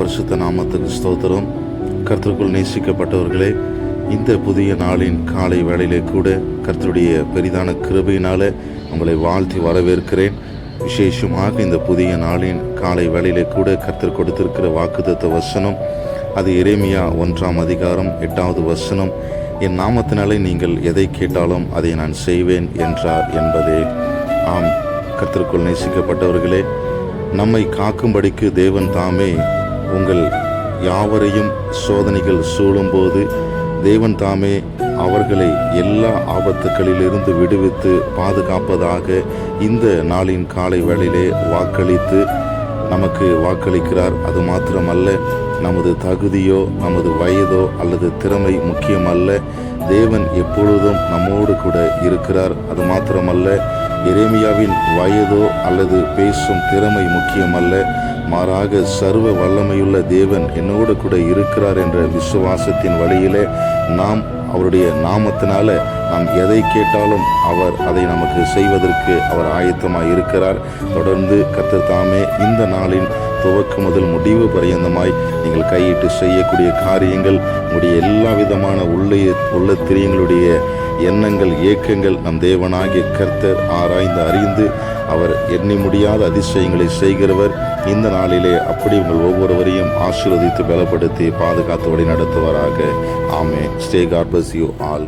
பரிசுத்த நாமத்துக்கு ஸ்தோத்திரம். கர்த்தருக்குள் நேசிக்கப்பட்டவர்களே, இந்த புதிய நாளின் காலை வேளையிலே கூட கர்த்தருடைய பெரிதான கிருபையினால உங்களை வாழ்த்தி வரவேற்கிறேன். விசேஷமாக இந்த புதிய நாளின் காலை வேளையிலே கூட கர்த்தர் கொடுத்திருக்கிற வாக்குத்தத்த வசனம், அது எரேமியா 1ஆம் அதிகாரம் 8வது வசனம். என் நாமத்தினாலே நீங்கள் எதை கேட்டாலும் அதை நான் செய்வேன் என்றார் என்பதே. ஆம், கர்த்தருக்குள் நேசிக்கப்பட்டவர்களே, நம்மை காக்கும்படிக்கு தேவன் தாமே உங்கள் யாவரையும் சோதனைகள் சூழும்போது தேவன் தாமே அவர்களை எல்லா ஆபத்துக்களிலிருந்து விடுவித்து பாதுகாப்பதாக இந்த நாளின் காலை வேளையிலே வாக்களித்து நமக்கு வாக்களிக்கிறார். அது மாத்திரமல்ல, நமது தகுதியோ நமது வயதோ அல்லது திறமை முக்கியமல்ல. தேவன் எப்பொழுதும் நம்மோடு கூட இருக்கிறார். அது மாத்திரமல்ல, எரேமியாவின் வயதோ அல்லது பேசும் திறமை முக்கியமல்ல. மாறாக சர்வ வல்லமையுள்ள தேவன் என்னோடு கூட இருக்கிறார் என்ற விசுவாசத்தின் வழியிலே நாம் அவருடைய நாமத்தினால நாம் எதை கேட்டாலும் அவர் அதை நமக்கு செய்வதற்கு அவர் ஆயத்தமாய் இருக்கிறார். தொடர்ந்து கர்த்தர் தாமே இந்த நாளின் துவக்கு முதல் முடிவு பரியந்தமாய் நீங்கள் கையிட்டு செய்யக்கூடிய காரியங்கள், உங்களுடைய எல்லா விதமான உள்ளத்திரியங்களுடைய எண்ணங்கள், ஏக்கங்கள் நம் தேவனாகிய கர்த்தர் ஆராய்ந்து அறிந்து அவர் எண்ணி முடியாத அதிசயங்களை செய்கிறவர். இந்த நாளிலே அப்படி உங்கள் ஒவ்வொருவரையும் ஆசீர்வதித்து பலப்படுத்தி பாதுகாத்து வழி நடத்துவாராக. ஆமென். Stay God bless you all.